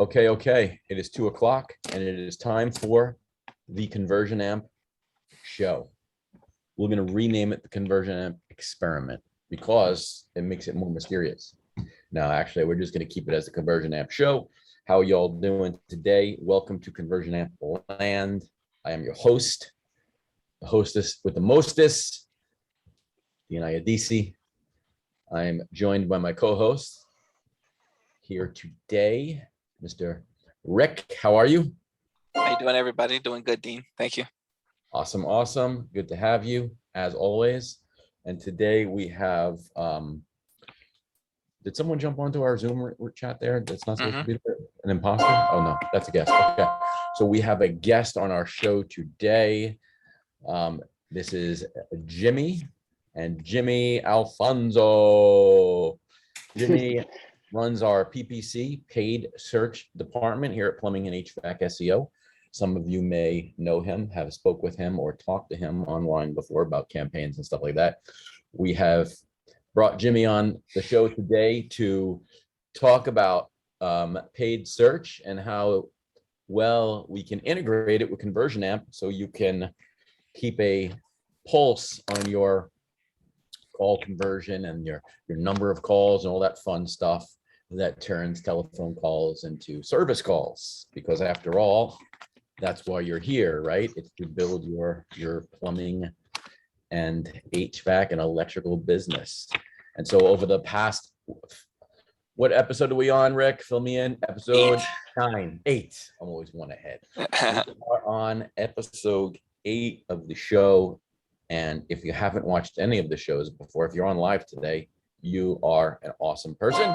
Okay. It is 2:00 and it is time for the ConversionAMP show. We're going to rename it the ConversionAMP experiment because it makes it more mysterious. Now, actually, we're just going to keep it as the ConversionAMP show. How y'all doing today? Welcome to ConversionAMP land. I am your host, the hostess with the mostest, Dina Adisi. I am joined by my co-host here today, Mr. Rick. How are you? How you doing, everybody? Doing good, Dean. Thank you. Awesome. Good to have you, as always. And today we have, did someone jump onto our Zoom chat there? That's not supposed to be there? An imposter? Oh, no, that's a guest. Okay. So we have a guest on our show today. This is Jimmy and Jimmy Alfonso. Jimmy runs our PPC, paid search department here at Plumbing and HVAC SEO. Some of you may know him, have spoke with him or talked to him online before about campaigns and stuff like that. We have brought Jimmy on the show today to talk about paid search and how well we can integrate it with ConversionAMP so you can keep a pulse on your call conversion and your number of calls and all that fun stuff that turns telephone calls into service calls, because after all, that's why you're here, right? It's to build your plumbing and HVAC and electrical business. And so over the past, what episode are we on, Rick? Fill me in. Episode 8. I'm always one ahead. We are on episode 8 of the show. And if you haven't watched any of the shows before, if you're on live today, you are an awesome person.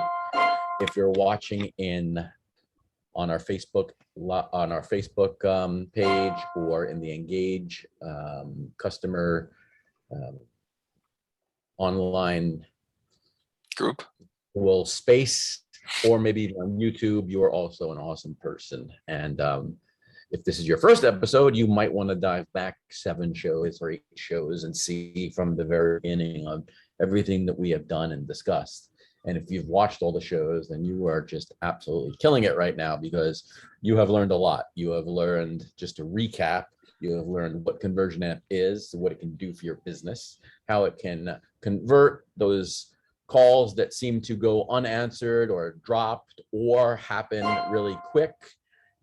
If you're watching on our Facebook page or in the Engage customer online group space, or maybe even on YouTube, you are also an awesome person. And if this is your first episode, you might want to dive back 7 shows or 8 shows and see from the very beginning of everything that we have done and discussed. And if you've watched all the shows, then you are just absolutely killing it right now, because you have learned a lot. You have learned, just to recap, you have learned what ConversionAMP is, what it can do for your business, how it can convert those calls that seem to go unanswered or dropped or happen really quick.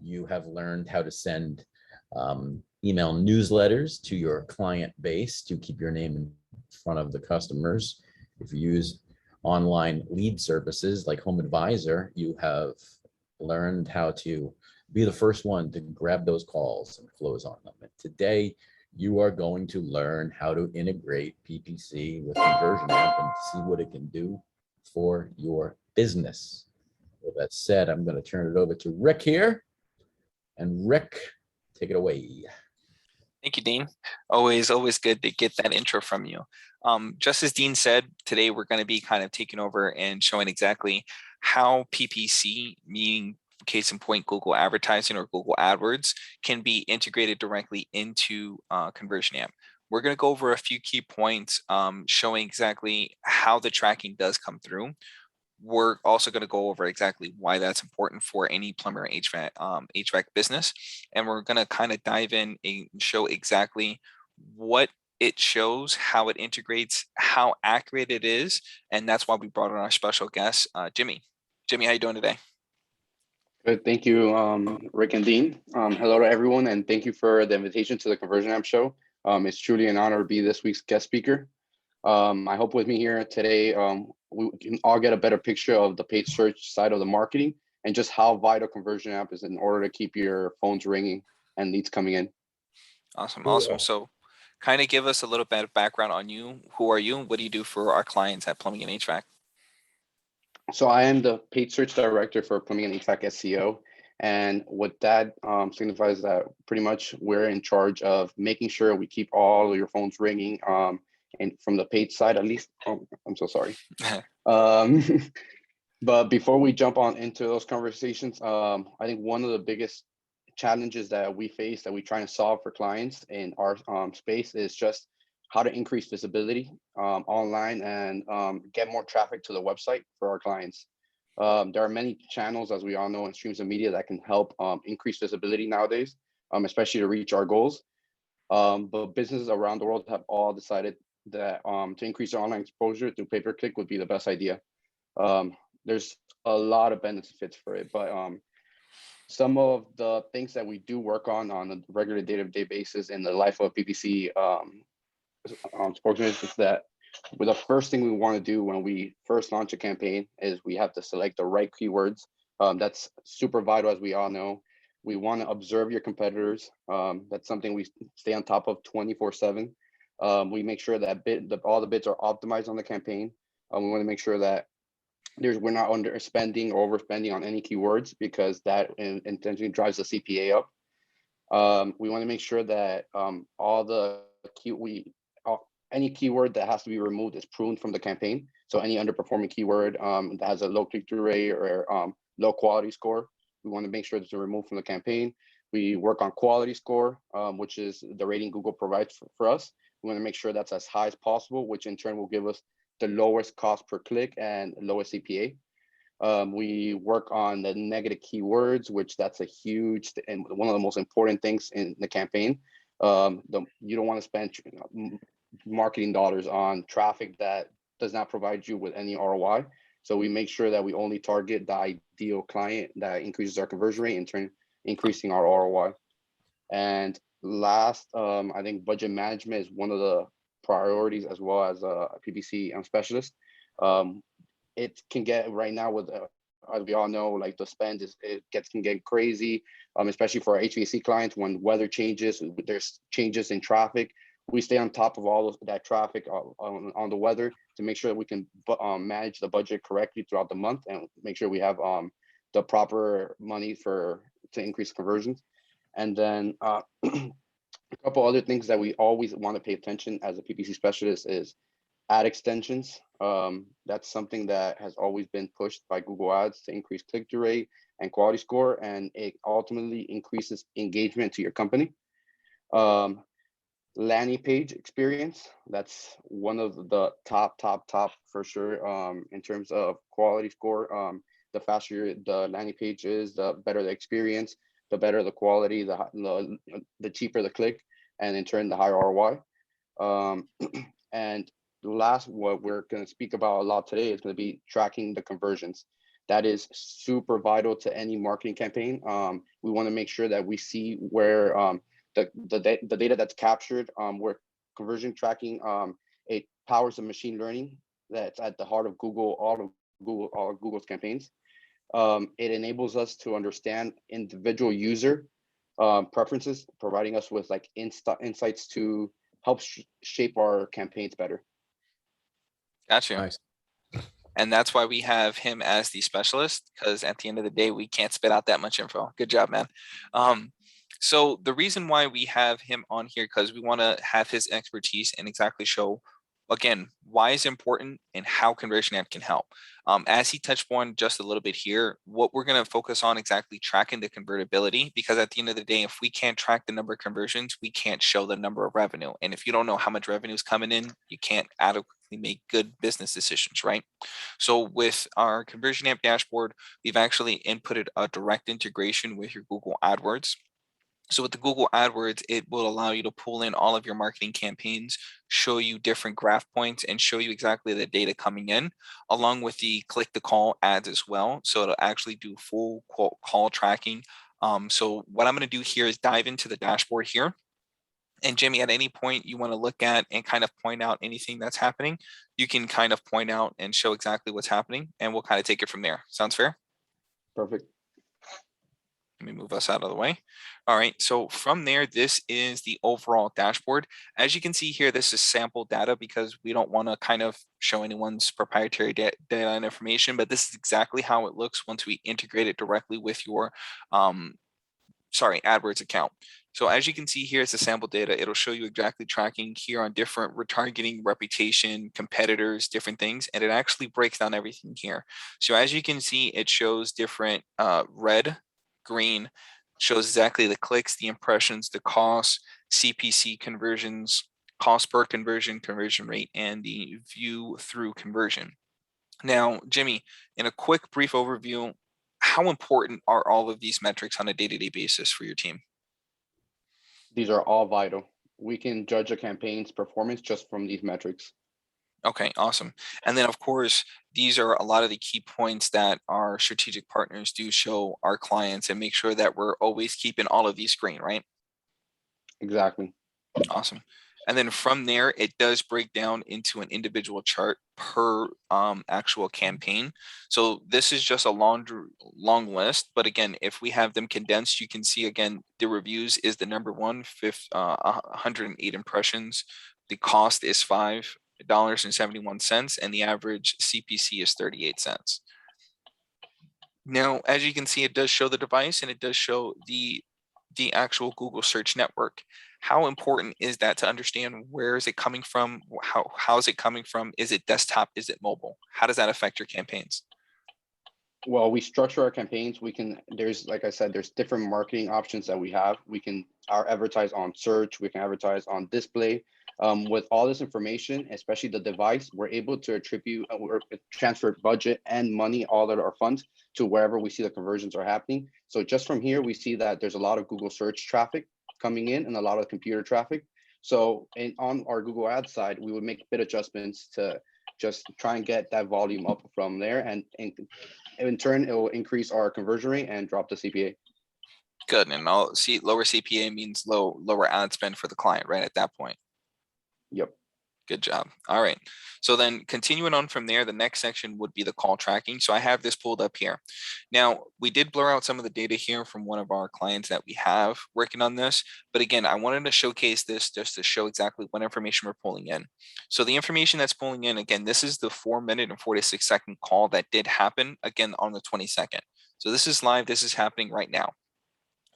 You have learned how to send email newsletters to your client base to keep your name in front of the customers. If you use online lead services like Home Advisor, you have learned how to be the first one to grab those calls and close on them. And today, you are going to learn how to integrate PPC with ConversionAMP and see what it can do for your business. With that said, I'm going to turn it over to Rick here. And Rick, take it away. Thank you, Dean. Always good to get that intro from you. Just as Dean said, today we're going to be kind of taking over and showing exactly how PPC, meaning case in point Google advertising or Google AdWords, can be integrated directly into ConversionAMP. We're going to go over a few key points showing exactly how the tracking does come through. We're also going to go over exactly why that's important for any plumber HVAC business. And we're going to kind of dive in and show exactly what it shows, how it integrates, how accurate it is. And that's why we brought on our special guest, Jimmy. Jimmy, how you doing today? Good. Thank you, Rick and Dean. Hello to everyone, and thank you for the invitation to the ConversionAMP show. It's truly an honor to be this week's guest speaker. I hope with me here today, we can all get a better picture of the paid search side of the marketing and just how vital ConversionAMP is in order to keep your phones ringing and leads coming in. Awesome. So kind of give us a little bit of background on you. Who are you? What do you do for our clients at Plumbing and HVAC? So I am the paid search director for Plumbing and HVAC SEO. And what that signifies that pretty much we're in charge of making sure we keep all your phones ringing. And from the paid side, at least, I'm so sorry. But before we jump on into those conversations, I think one of the biggest challenges that we face that we're trying to solve for clients in our space is just how to increase visibility online and get more traffic to the website for our clients. There are many channels, as we all know, and streams of media that can help increase visibility nowadays, especially to reach our goals. But businesses around the world have all decided that to increase their online exposure through pay-per-click would be the best idea. There's a lot of benefits for it, but some of the things that we do work on a regular day-to-day basis in the life of PPC spokesmen is that the first thing we want to do when we first launch a campaign is we have to select the right keywords. That's super vital, as we all know. We want to observe your competitors. That's something we stay on top of 24/7. We make sure that all the bids are optimized on the campaign. We want to make sure that we're not underspending or overspending on any keywords, because that intentionally drives the CPA up. We want to make sure that any keyword that has to be removed is pruned from the campaign. So any underperforming keyword that has a low click-through rate or low quality score, we want to make sure it's removed from the campaign. We work on quality score, which is the rating Google provides for us. We want to make sure that's as high as possible, which in turn will give us the lowest cost per click and lowest CPA. We work on the negative keywords, which that's a huge and one of the most important things in the campaign. You don't want to spend marketing dollars on traffic that does not provide you with any ROI. So we make sure that we only target the ideal client that increases our conversion rate, in turn increasing our ROI. And last, I think budget management is one of the priorities, as well as a PPC specialist. It can get right now with, as we all know, like the spend can get crazy, especially for our HVAC clients. When weather changes, there's changes in traffic. We stay on top of all of that traffic on the weather to make sure that we can manage the budget correctly throughout the month and make sure we have the proper money to increase conversions. And then a couple other things that we always want to pay attention as a PPC specialist is ad extensions. That's something that has always been pushed by Google Ads to increase click-through rate and quality score, and it ultimately increases engagement to your company. Landing page experience, that's one of the top for sure, in terms of quality score. The faster the landing page is, the better the experience, the better the quality, the cheaper the click, and in turn the higher ROI. And last, what we're going to speak about a lot today is going to be tracking the conversions. That is super vital to any marketing campaign. We want to make sure that we see where the data that's captured, where conversion tracking, it powers the machine learning that's at the heart of all of Google's campaigns. It enables us to understand individual user preferences, providing us with like insights to help shape our campaigns better. Gotcha. Nice. And that's why we have him as the specialist, because at the end of the day, we can't spit out that much info. Good job, man. So the reason why we have him on here, because we want to have his expertise and exactly show, again, why it's important and how ConversionAMP can help. As he touched on just a little bit here, what we're going to focus on exactly tracking the convertibility, because at the end of the day, if we can't track the number of conversions, we can't show the number of revenue. And if you don't know how much revenue is coming in, you can't adequately make good business decisions, right? So with our ConversionAMP dashboard, we've actually inputted a direct integration with your Google AdWords. So with the Google AdWords, it will allow you to pull in all of your marketing campaigns, show you different graph points, and show you exactly the data coming in, along with the click to call ads as well. So it'll actually do full call tracking. So what I'm going to do here is dive into the dashboard here. And Jimmy, at any point you want to look at and kind of point out anything that's happening, you can kind of point out and show exactly what's happening, and we'll kind of take it from there. Sounds fair? Perfect. Let me move us out of the way. All right, so from there, this is the overall dashboard. As you can see here, this is sample data because we don't want to kind of show anyone's proprietary data and information, but this is exactly how it looks once we integrate it directly with your AdWords account. So as you can see here, it's the sample data. It'll show you exactly tracking here on different retargeting, reputation, competitors, different things, and it actually breaks down everything here. So as you can see, it shows different red, green, shows exactly the clicks, the impressions, the costs, CPC conversions, cost per conversion, conversion rate, and the view through conversion. Now, Jimmy, in a quick, brief overview, how important are all of these metrics on a day-to-day basis for your team? These are all vital. We can judge a campaign's performance just from these metrics. Okay, awesome. And then, of course, these are a lot of the key points that our strategic partners do show our clients and make sure that we're always keeping all of these green, right? Exactly. Awesome. And then from there, it does break down into an individual chart per actual campaign. So this is just a long list. But again, if we have them condensed, you can see again, the reviews is the number one, 108 impressions. The cost is $5.71, and the average CPC is 38 cents. Now, as you can see, it does show the device and it does show the actual Google search network. How important is that to understand where is it coming from? How is it coming from? Is it desktop? Is it mobile? How does that affect your campaigns? Well, we structure our campaigns. There's, like I said, there's different marketing options that we have. We can advertise on search. We can advertise on display. With all this information, especially the device, we're able to attribute or transfer budget and money, all of our funds, to wherever we see the conversions are happening. So just from here, we see that there's a lot of Google search traffic coming in and a lot of computer traffic. So on our Google Ads side, we would make bid adjustments to just try and get that volume up from there. And in turn, it will increase our conversion rate and drop the CPA. Good. And I'll see lower CPA means lower ad spend for the client, right? At that point. Yep. Good job. All right. So then continuing on from there, the next section would be the call tracking. So I have this pulled up here. Now, we did blur out some of the data here from one of our clients that we have working on this. But again, I wanted to showcase this just to show exactly what information we're pulling in. So the information that's pulling in, again, this is the 4-minute and 46-second call that did happen, again, on the 22nd. So this is live. This is happening right now.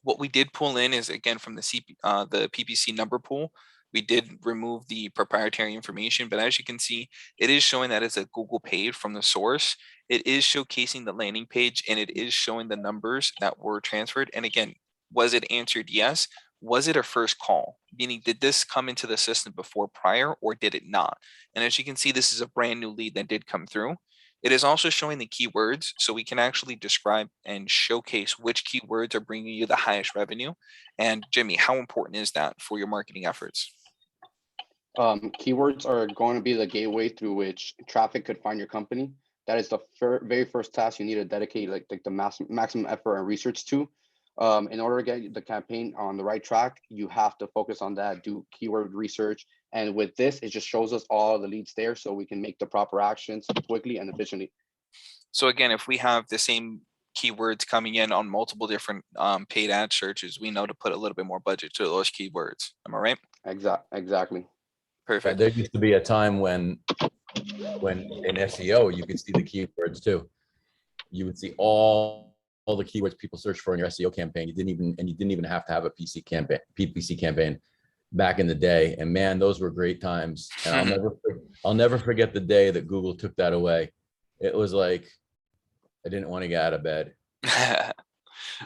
What we did pull in is, again, from the PPC number pool. We did remove the proprietary information, but as you can see, it is showing that it's a Google paid from the source. It is showcasing the landing page and it is showing the numbers that were transferred. And again, was it answered? Yes. Was it a first call? Meaning, did this come into the system before prior or did it not? And as you can see, this is a brand new lead that did come through. It is also showing the keywords, so we can actually describe and showcase which keywords are bringing you the highest revenue. And Jimmy, how important is that for your marketing efforts? Keywords are going to be the gateway through which traffic could find your company. That is the very first task you need to dedicate like the maximum effort and research to. In order to get the campaign on the right track, you have to focus on that, do keyword research. And with this, it just shows us all the leads there so we can make the proper actions quickly and efficiently. So again, if we have the same keywords coming in on multiple different paid ad searches, we know to put a little bit more budget to those keywords. Am I right? Exactly. Perfect. There used to be a time when in SEO, you could see the keywords too. You would see all the keywords people search for in your SEO campaign. You didn't even have to have a PPC campaign back in the day. And man, those were great times. And I'll never forget the day that Google took that away. It was like, I didn't want to get out of bed.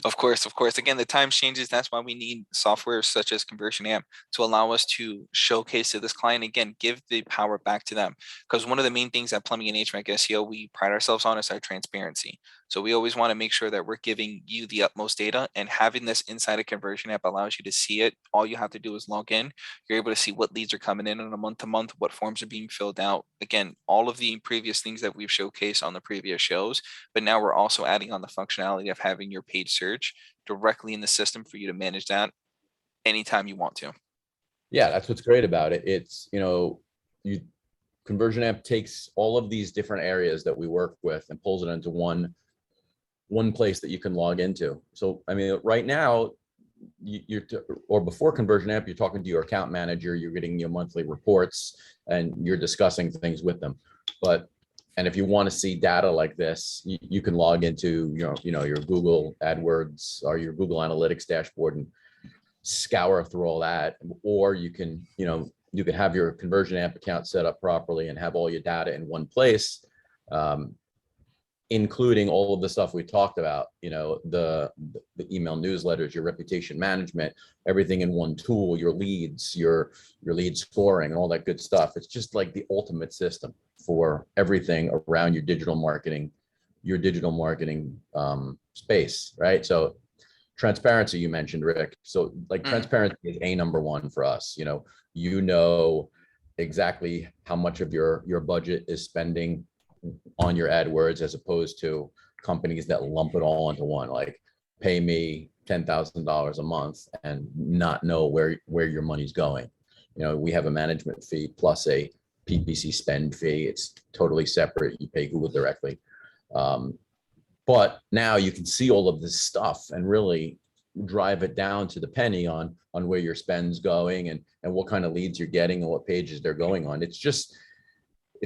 Of course. Again, the times changes. That's why we need software such as ConversionAMP to allow us to showcase to this client, again, give the power back to them. Because one of the main things at Plumbing and HVAC SEO we pride ourselves on is our transparency. So we always want to make sure that we're giving you the utmost data, and having this inside of ConversionAMP allows you to see it. All you have to do is log in. You're able to see what leads are coming in on a month-to-month, what forms are being filled out. Again, all of the previous things that we've showcased on the previous shows, but now we're also adding on the functionality of having your page search directly in the system for you to manage that anytime you want to. Yeah, that's what's great about it. It's, ConversionAMP takes all of these different areas that we work with and pulls it into one place that you can log into. So, I mean, right now, or before ConversionAMP, you're talking to your account manager, you're getting your monthly reports, and you're discussing things with them. And if you want to see data like this, you can log into your Google AdWords or your Google Analytics dashboard and scour through all that. Or you can have your ConversionAMP account set up properly and have all your data in one place, including all of the stuff we talked about, the email newsletters, your reputation management, everything in one tool, your leads, your lead scoring, and all that good stuff. It's just like the ultimate system. for everything around your digital marketing space, right? So transparency, you mentioned, Rick. So like transparency is number 1 for us. You know exactly how much of your budget is spending on your AdWords, as opposed to companies that lump it all into one, like pay me $10,000 a month and not know where your money's going. We have a management fee plus a PPC spend fee. It's totally separate. You pay Google directly. But now you can see all of this stuff and really drive it down to the penny on where your spend's going and what kind of leads you're getting and what pages they're going on. It's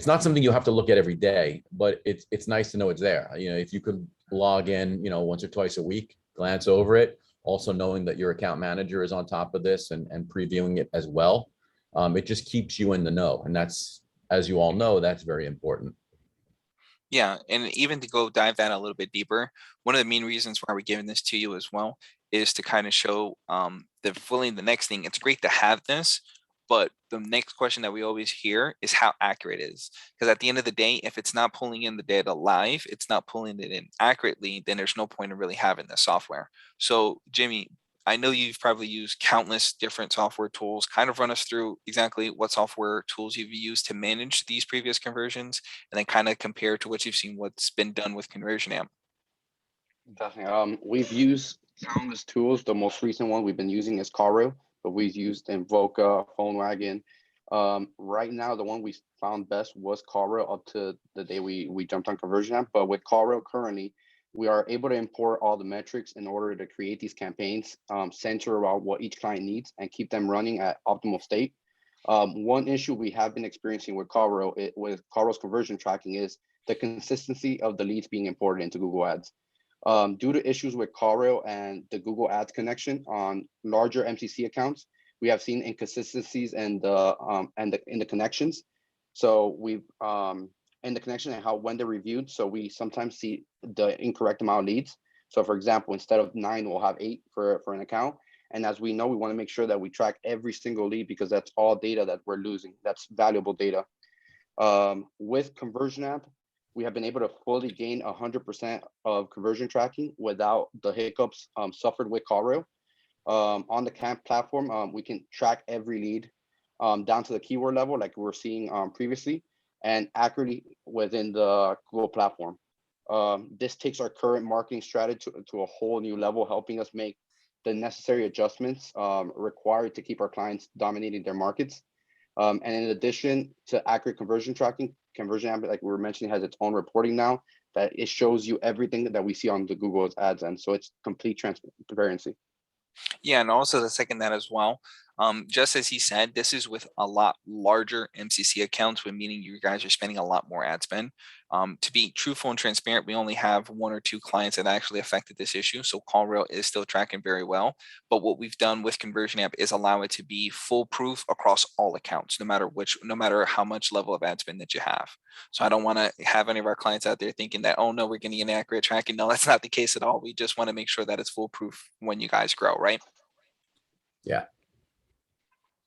not something you have to look at every day, but it's nice to know it's there. If you could log in, once or twice a week, glance over it, also knowing that your account manager is on top of this and previewing it as well. It just keeps you in the know. And that's, as you all know, that's very important. Yeah, and even to go dive that a little bit deeper, one of the main reasons why we're giving this to you as well is to kind of show the next thing. It's great to have this, but the next question that we always hear is how accurate it is. Because at the end of the day, if it's not pulling in the data live, it's not pulling it in accurately, then there's no point in really having the software. So Jimmy, I know you've probably used countless different software tools. Kind of run us through exactly what software tools you've used to manage these previous conversions, and then kind of compare to what you've seen what's been done with ConversionAMP. Definitely. We've used countless tools. The most recent one we've been using is CallRail, but we've used Invoca, PhoneWagon. Right now, the one we found best was CallRail up to the day we jumped on ConversionAMP. But with CallRail currently, we are able to import all the metrics in order to create these campaigns, center around what each client needs and keep them running at optimal state. One issue we have been experiencing with CallRail's conversion tracking is the consistency of the leads being imported into Google Ads. Due to issues with CallRail and the Google Ads connection on larger MCC accounts, we have seen inconsistencies in the connections. So we've in the connection and how when they're reviewed. So we sometimes see the incorrect amount of leads. So for example, instead of 9, we'll have 8 for an account. And as we know, we want to make sure that we track every single lead because that's all data that we're losing. That's valuable data. With ConversionAMP, we have been able to fully gain 100% of conversion tracking without the hiccups suffered with CallRail. On the CAMP platform, we can track every lead down to the keyword level like we were seeing previously and accurately within the Google platform. This takes our current marketing strategy to a whole new level, helping us make the necessary adjustments required to keep our clients dominating their markets. And in addition to accurate conversion tracking, ConversionAMP, like we were mentioning, has its own reporting now that it shows you everything that we see on the Google Ads end. So it's complete transparency. Yeah, and also to second that as well, just as he said, this is with a lot larger MCC accounts, meaning you guys are spending a lot more ad spend. To be truthful and transparent, we only have 1 or 2 clients that actually affected this issue. So CallRail is still tracking very well. But what we've done with ConversionAMP is allow it to be foolproof across all accounts, no matter how much level of ad spend that you have. So I don't want to have any of our clients out there thinking that, oh no, we're getting inaccurate tracking. No, that's not the case at all. We just want to make sure that it's foolproof when you guys grow, right? Yeah.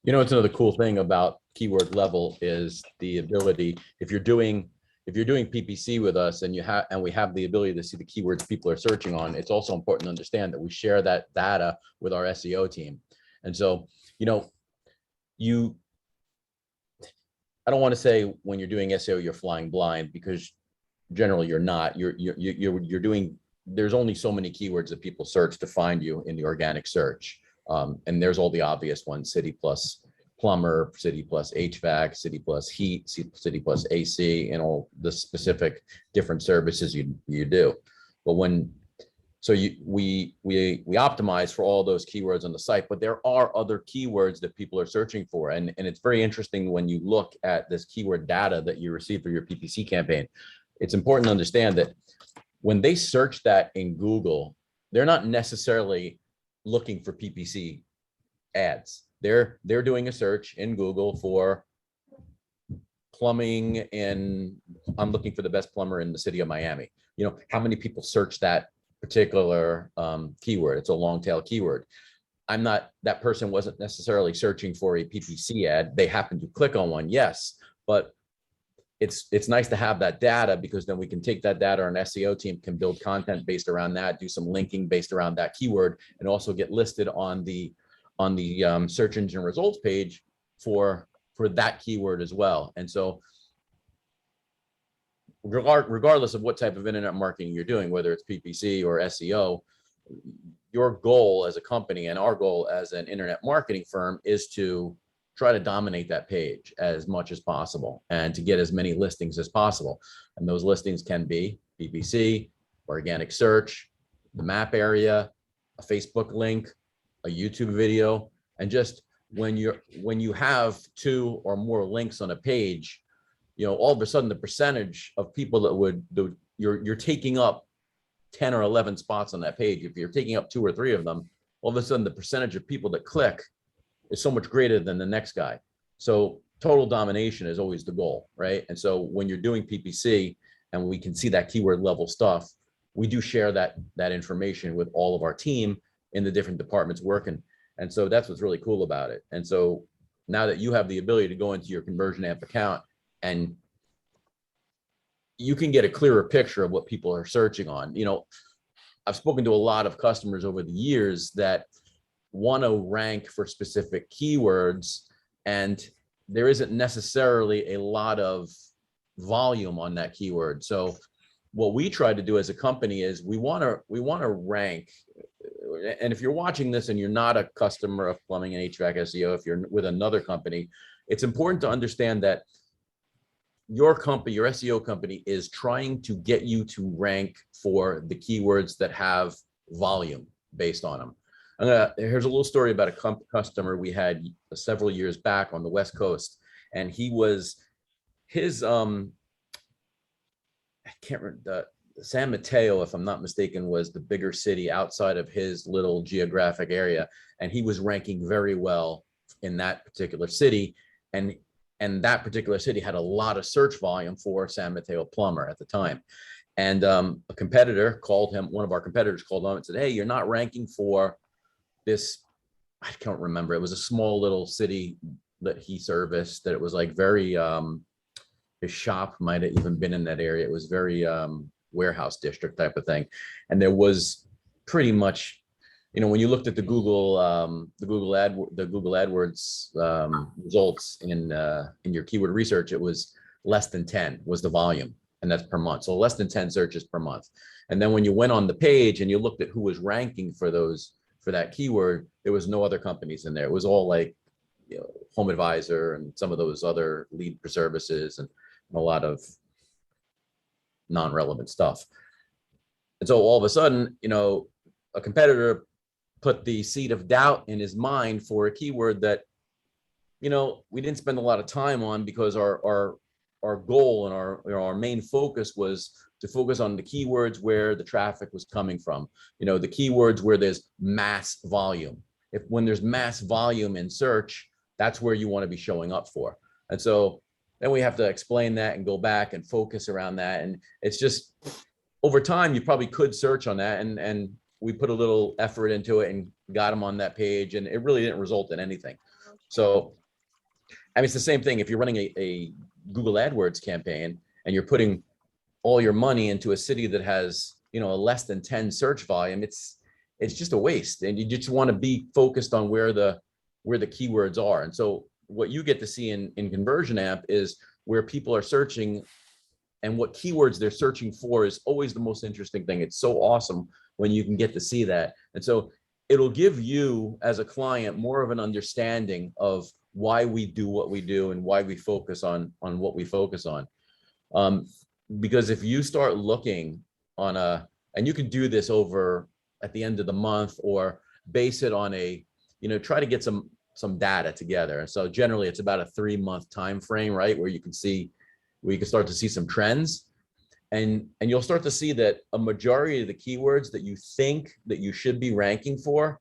It's another cool thing about keyword level is the ability, if you're doing PPC with us and we have the ability to see the keywords people are searching on, it's also important to understand that we share that data with our SEO team. And so, I don't want to say when you're doing SEO, you're flying blind, because generally you're not. You're doing, there's only so many keywords that people search to find you in the organic search. And there's all the obvious ones: city plus plumber, city plus HVAC, city plus heat, city plus AC, and all the specific different services you do. But we optimize for all those keywords on the site, but there are other keywords that people are searching for. And it's very interesting when you look at this keyword data that you receive for your PPC campaign. It's important to understand that when they search that in Google, they're not necessarily looking for PPC ads. They're doing a search in Google for plumbing, and I'm looking for the best plumber in the city of Miami. How many people search that particular keyword? It's a long tail keyword. That person wasn't necessarily searching for a PPC ad. They happened to click on one, yes, but it's nice to have that data, because then we can take that data, and SEO team can build content based around that, do some linking based around that keyword, and also get listed on the search engine results page for that keyword as well. And so regardless of what type of internet marketing you're doing, whether it's PPC or SEO, your goal as a company and our goal as an internet marketing firm is to try to dominate that page as much as possible and to get as many listings as possible. And those listings can be PPC, organic search, the map area, a Facebook link, a YouTube video. And just when you have 2 or more links on a page, all of a sudden the percentage of people that you're taking up 10 or 11 spots on that page. If you're taking up 2 or 3 of them, all of a sudden the percentage of people that click is so much greater than the next guy. So total domination is always the goal, right? And so when you're doing PPC and we can see that keyword level stuff, we do share that information with all of our team in the different departments working. And so that's what's really cool about it. And so now that you have the ability to go into your ConversionAMP account and you can get a clearer picture of what people are searching on. I've spoken to a lot of customers over the years that want to rank for specific keywords, and there isn't necessarily a lot of volume on that keyword. So what we try to do as a company is we want to rank. And if you're watching this and you're not a customer of plumbing and HVAC SEO, if you're with another company, it's important to understand that your company, your SEO company, is trying to get you to rank for the keywords that have volume based on them. Here's a little story about a customer we had several years back on the West Coast, and his I can't remember, San Mateo, if I'm not mistaken, was the bigger city outside of his little geographic area, and he was ranking very well in that particular city, and that particular city had a lot of search volume for San Mateo plumber at the time. And a competitor called him, one of our competitors called him and said, "Hey, you're not ranking for this," I can't remember. It was a small little city that he serviced, that it was like very, his shop might have even been in that area. It was very warehouse district type of thing. And there was pretty much, when you looked at the Google AdWords results in your keyword research, it was less than 10 was the volume, and that's per month. So less than 10 searches per month. And then when you went on the page and you looked at who was ranking for that keyword, there was no other companies in there. It was all like, Home Advisor and some of those other lead services and a lot of non-relevant stuff. And so all of a sudden, a competitor put the seed of doubt in his mind for a keyword that, we didn't spend a lot of time on, because our goal and our main focus was to focus on the keywords where the traffic was coming from, the keywords where there's mass volume. When there's mass volume in search, that's where you want to be showing up for. And so then we have to explain that and go back and focus around that. And it's just, over time, you probably could search on that, and we put a little effort into it and got them on that page, and it really didn't result in anything. So, it's the same thing if you're running a Google AdWords campaign and you're putting all your money into a city that has, a less than 10 search volume. It's just a waste, and you just want to be focused on where the keywords are. And so what you get to see in ConversionAMP is where people are searching and what keywords they're searching for is always the most interesting thing. It's so awesome when you can get to see that. And so it'll give you as a client more of an understanding of why we do what we do and why we focus on what we focus on. Because if you start looking on and you can do this over at the end of the month, or base it on try to get some data together. And so generally it's about a 3-month time frame, right? Where you can start to see some trends, and you'll start to see that a majority of the keywords that you think that you should be ranking for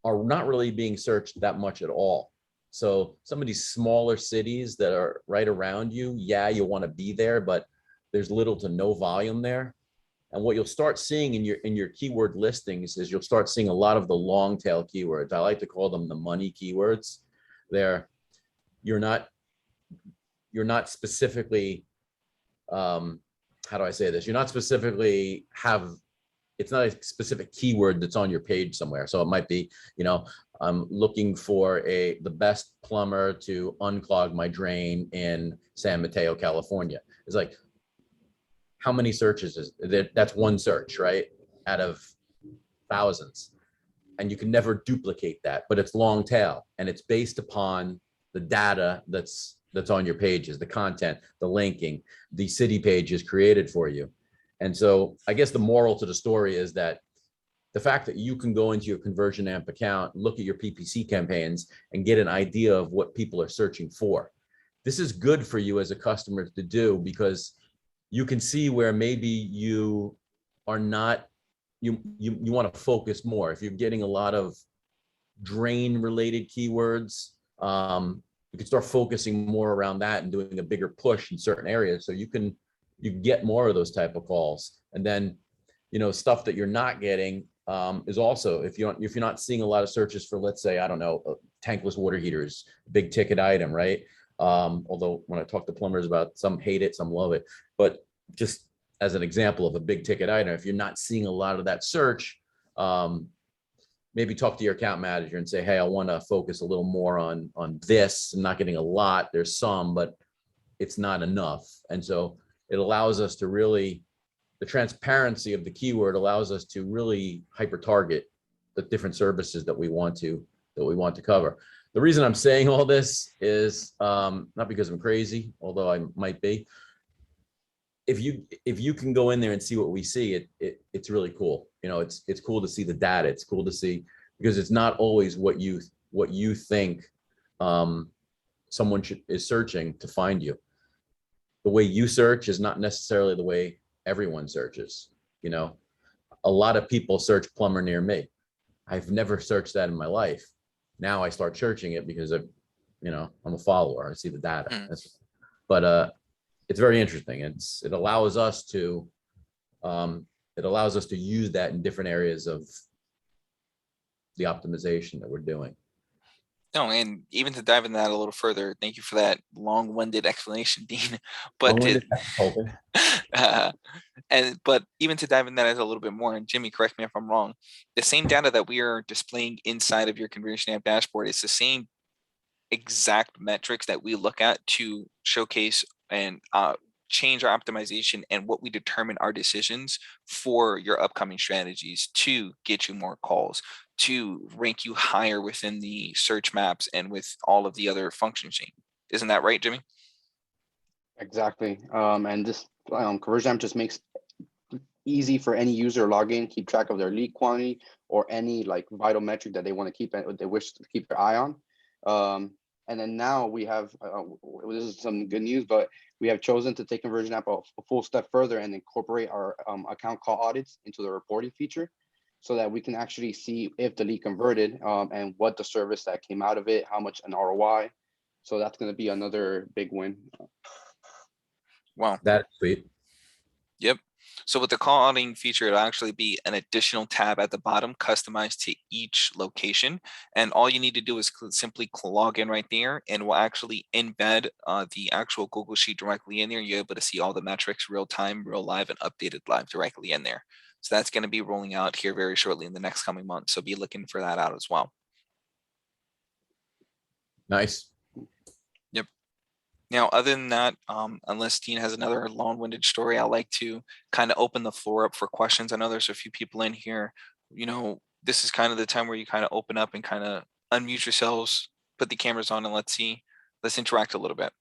are not really being searched that much at all. So some of these smaller cities that are right around you, you want to be there, but there's little to no volume there. And what you'll start seeing in your keyword listings is you'll start seeing a lot of the long tail keywords. I like to call them the money keywords. you're not specifically, how do I say this? You're not specifically it's not a specific keyword that's on your page somewhere. So it might be, I'm looking for the best plumber to unclog my drain in San Mateo, California. It's like, how many searches is that? That's one search, right? Out of thousands. And you can never duplicate that, but it's long tail, and it's based upon the data that's on your pages, the content, the linking, the city pages created for you. And so I guess the moral to the story is that the fact that you can go into your ConversionAMP account, look at your PPC campaigns, and get an idea of what people are searching for. This is good for you as a customer to do, because you can see where maybe you are not, you want to focus more. If you're getting a lot of drain related keywords, you can start focusing more around that and doing a bigger push in certain areas. So you get more of those type of calls. And then, stuff that you're not getting is also, if you're not seeing a lot of searches for, let's say, I don't know, tankless water heaters, big ticket item, right? Although when I talk to plumbers about, some hate it, some love it, but just as an example of a big ticket item, if you're not seeing a lot of that search, maybe talk to your account manager and say, hey, I want to focus a little more on this. I'm not getting a lot. There's some, but it's not enough. And so it allows us to really, the transparency of the keyword allows us to really hyper target the different services that we want to cover. The reason I'm saying all this is not because I'm crazy, although I might be. If you can go in there and see what we see, it's really cool. It's cool to see the data. It's cool to see, because it's not always what you think someone is searching to find you. The way you search is not necessarily the way everyone searches. A lot of people search plumber near me. I've never searched that in my life. Now I start searching it because I'm a follower. I see the data. But it's very interesting. It allows us to use that in different areas of the optimization that we're doing. No, and even to dive into that a little further, thank you for that long-winded explanation, Dean. But but even to dive into that a little bit more, and Jimmy, correct me if I'm wrong, the same data that we are displaying inside of your ConversionAMP dashboard is the same exact metrics that we look at to showcase and change our optimization and what we determine our decisions for your upcoming strategies to get you more calls, to rank you higher within the search maps and with all of the other functions. Isn't that right, Jimmy? Exactly. And this ConversionAMP just makes easy for any user to log in, keep track of their lead quantity or any like vital metric that they want to keep, they wish to keep their eye on. And then now we have, this is some good news, but we have chosen to take ConversionAMP a full step further and incorporate our account call audits into the reporting feature, so that we can actually see if the lead converted and what the service that came out of it, how much an ROI. So that's going to be another big win. Wow. That's sweet. Yep. So with the call auditing feature, it'll actually be an additional tab at the bottom, customized to each location. And all you need to do is simply log in right there, and we'll actually embed the actual Google Sheet directly in there. You're able to see all the metrics real time, real live, and updated live directly in there. So that's going to be rolling out here very shortly in the next coming months. So be looking for that out as well. Nice. Yep. Now, other than that, unless Dean has another long-winded story, I like to kind of open the floor up for questions. I know there's a few people in here. This is kind of the time where you kind of open up and kind of unmute yourselves, put the cameras on, and let's interact a little bit.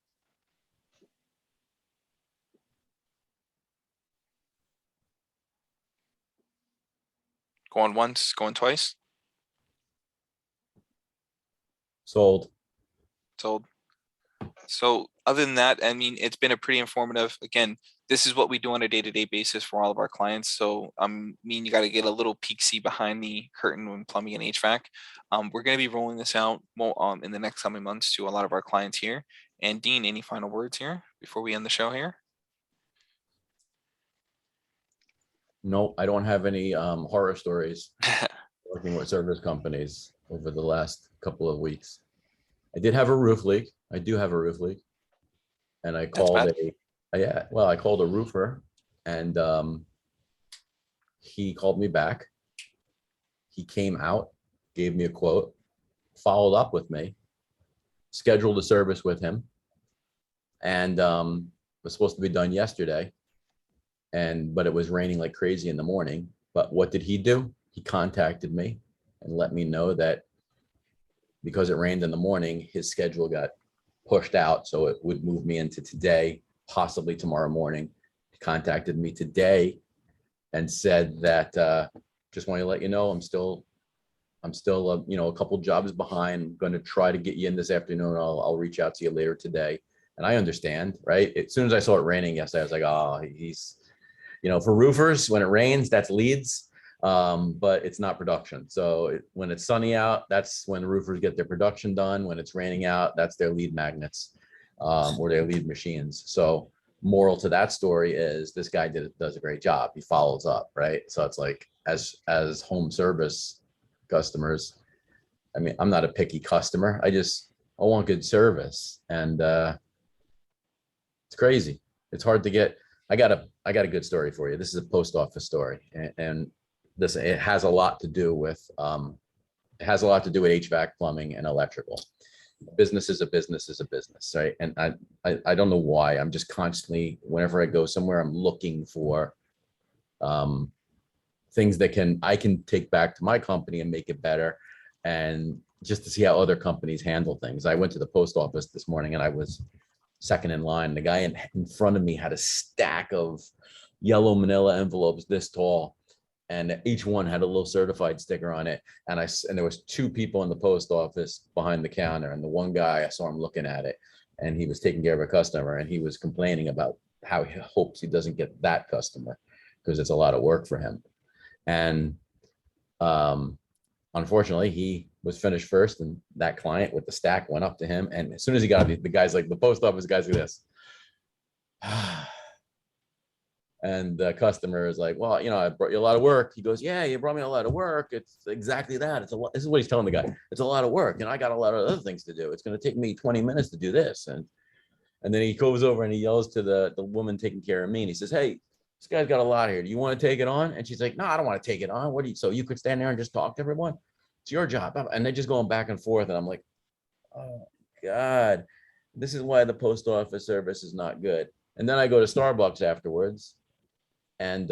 Going once, going twice. Sold. Sold. So other than that, I mean, it's been a pretty informative, again, this is what we do on a day-to-day basis for all of our clients. So you got to get a little peek-see behind the curtain when plumbing and HVAC. We're going to be rolling this out in the next coming months to a lot of our clients here. And Dean, any final words here before we end the show here? No, I don't have any horror stories working with service companies over the last couple of weeks. I did have a roof leak. I do have a roof leak. and I That's called bad. yeah, well, I called a roofer, and he called me back. He came out, gave me a quote, followed up with me, scheduled a service with him, and was supposed to be done yesterday. But it was raining like crazy in the morning. But what did he do? He contacted me and let me know that because it rained in the morning, his schedule got pushed out. So it would move me into today, possibly tomorrow morning. He contacted me today and said that just want to let you know I'm still a couple jobs behind. I'm going to try to get you in this afternoon. I'll reach out to you later today. And I understand, right? As soon as I saw it raining yesterday, I was like, oh, he's, for roofers, when it rains, that's leads, but it's not production. So when it's sunny out, that's when roofers get their production done. When it's raining out, that's their lead magnets or their lead machines. So moral to that story is this guy does a great job. He follows up, right? So it's like as home service customers, I mean, I'm not a picky customer. I want good service, and it's crazy. It's hard to get. I got a good story for you. This is a post office story, and it has a lot to do with HVAC, plumbing, and electrical. Business is a business, right? And I don't know why. I'm just constantly, whenever I go somewhere, I'm looking for things that I can take back to my company and make it better, and just to see how other companies handle things. I went to the post office this morning and I was second in line. The guy in front of me had a stack of yellow manila envelopes this tall, and each one had a little certified sticker on it. And there was two people in the post office behind the counter, and the one guy, I saw him looking at it, and he was taking care of a customer, and he was complaining about how he hopes he doesn't get that customer because it's a lot of work for him. And unfortunately, he was finished first, and that client with the stack went up to him. And as soon as he got it, the guy's like, the post office guy's like this. And the customer is like, well, I brought you a lot of work. He goes, yeah, you brought me a lot of work. It's exactly that. It's a lot. This is what he's telling the guy. It's a lot of work, and I got a lot of other things to do. It's going to take me 20 minutes to do this. And then he goes over and he yells to the woman taking care of me. And he says, hey, this guy's got a lot here. Do you want to take it on? And she's like, no, I don't want to take it on. So you could stand there and just talk to everyone? It's your job. And they're just going back and forth. And I'm like, oh God, this is why the post office service is not good. And then I go to Starbucks afterwards, and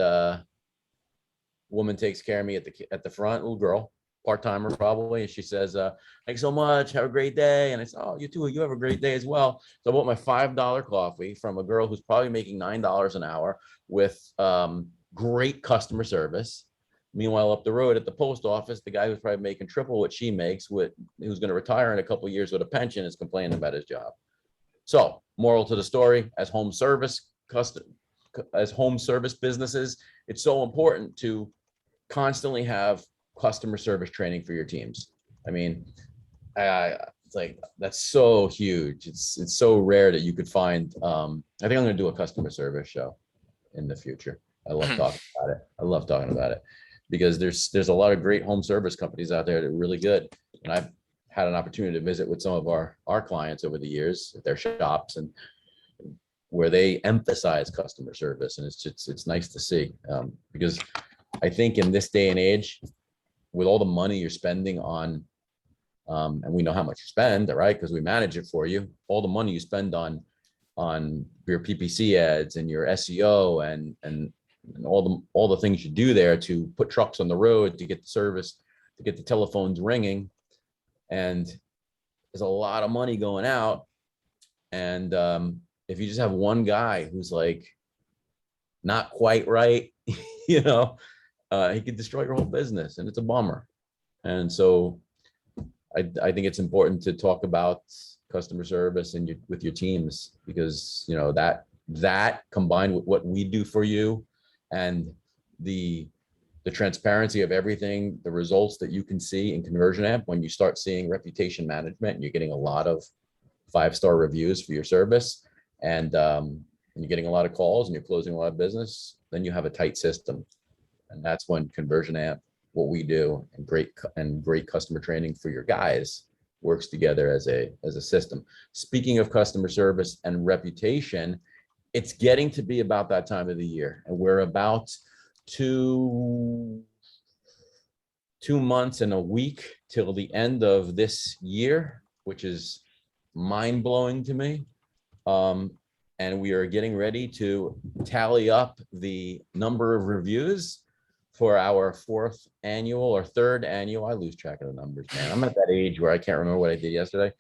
woman takes care of me at the front, little girl, part-timer probably. And she says, thanks so much. Have a great day. And I said, oh, you too. You have a great day as well. So I bought my $5 coffee from a girl who's probably making $9 an hour with great customer service. Meanwhile, up the road at the post office, the guy who's probably making triple what she makes, who's going to retire in a couple of years with a pension, is complaining about his job. So, moral to the story: as home service businesses, it's so important to constantly have customer service training for your teams. I mean, it's like that's so huge. It's so rare that you could find. I think I'm going to do a customer service show in the future. I love talking about it. Because there's a lot of great home service companies out there that are really good. And I've had an opportunity to visit with some of our clients over the years at their shops, and where they emphasize customer service. And it's nice to see, because I think in this day and age, with all the money you're spending on, and we know how much you spend, right? Because we manage it for you. All the money you spend on your PPC ads and your SEO and all the things you do there to put trucks on the road, to get the service, to get the telephones ringing. And there's a lot of money going out. And if you just have one guy who's like not quite right, he could destroy your whole business, and it's a bummer. And so I think it's important to talk about customer service with your teams, because that combined with what we do for you, and the transparency of everything, the results that you can see in ConversionAMP when you start seeing reputation management, and you're getting a lot of 5-star reviews for your service, and you're getting a lot of calls, and you're closing a lot of business, then you have a tight system. And that's when ConversionAMP, what we do, and great customer training for your guys, works together as a system. Speaking of customer service and reputation, it's getting to be about that time of the year, and we're about 2 months and a week till the end of this year, which is mind-blowing to me. And we are getting ready to tally up the number of reviews for our 4th annual or 3rd annual. I lose track of the numbers, man. I'm at that age where I can't remember what I did yesterday.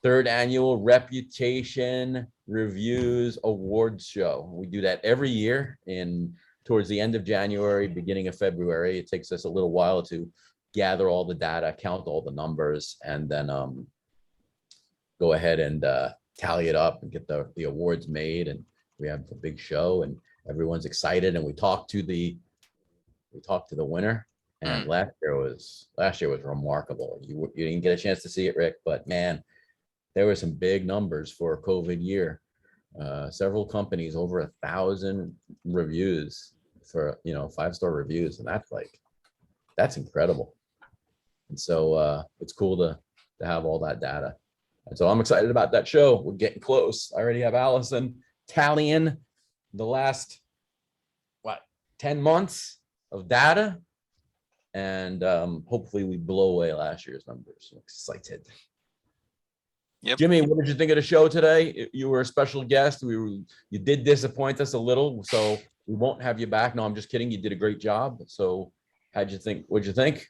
3rd annual Reputation Reviews Awards Show. We do that every year towards the end of January, beginning of February. It takes us a little while to gather all the data, count all the numbers, and then go ahead and tally it up and get the awards made. And we have a big show and everyone's excited. And we talked to the winner. And last year was remarkable. You didn't get a chance to see it, Rick, but man, there were some big numbers for a COVID year. Several companies, over 1,000 reviews for 5-star reviews, and that's incredible. And so it's cool to have all that data. And so I'm excited about that show. We're getting close. I already have Allison tallying the last 10 months of data, and hopefully we blow away last year's numbers. I'm excited. Yep. Jimmy, what did you think of the show today? You were a special guest. You did disappoint us a little, so we won't have you back. No, I'm just kidding. You did a great job. So how'd you think? What'd you think?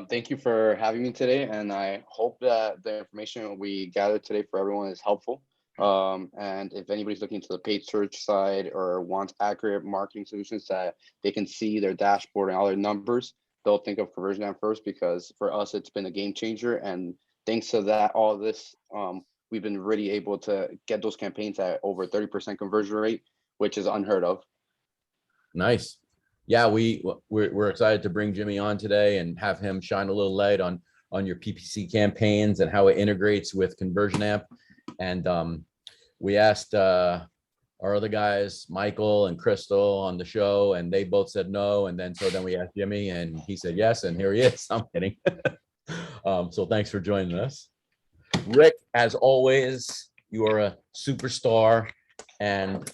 Thank you for having me today, and I hope that the information we gathered today for everyone is helpful. And if anybody's looking to the paid search side or wants accurate marketing solutions that they can see their dashboard and all their numbers, they'll think of ConversionAMP first, because for us, it's been a game changer. And thanks to that, all this, we've been really able to get those campaigns at over 30% conversion rate, which is unheard of. Nice. Yeah, we're excited to bring Jimmy on today and have him shine a little light on your PPC campaigns and how it integrates with ConversionAMP. And we asked our other guys, Michael and Crystal, on the show, and they both said no. And then we asked Jimmy, and he said yes, and here he is. I'm kidding. So thanks for joining us. Rick, as always, you are a superstar, and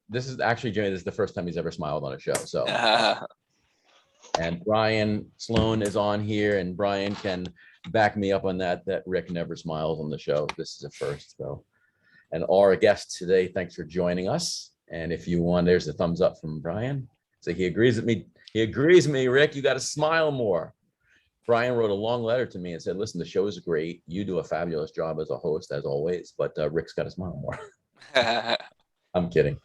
this is actually, Jimmy, this is the first time he's ever smiled on a show. So, and Brian Sloan is on here, and Brian can back me up on that Rick never smiles on the show. This is a first, so. And our guest today, thanks for joining us. And if you want, there's a thumbs up from Brian. So he agrees with me. He agrees with me, Rick, you got to smile more. Brian wrote a long letter to me and said, listen, the show is great. You do a fabulous job as a host, as always, but Rick's got to smile more. I'm kidding.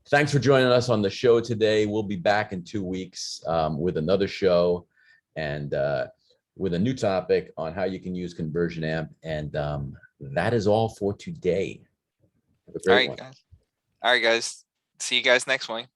Thanks for joining us on the show today. We'll be back in 2 weeks with another show and with a new topic on how you can use ConversionAMP. And that is all for today. Have a great one. All right, guys. See you guys next one.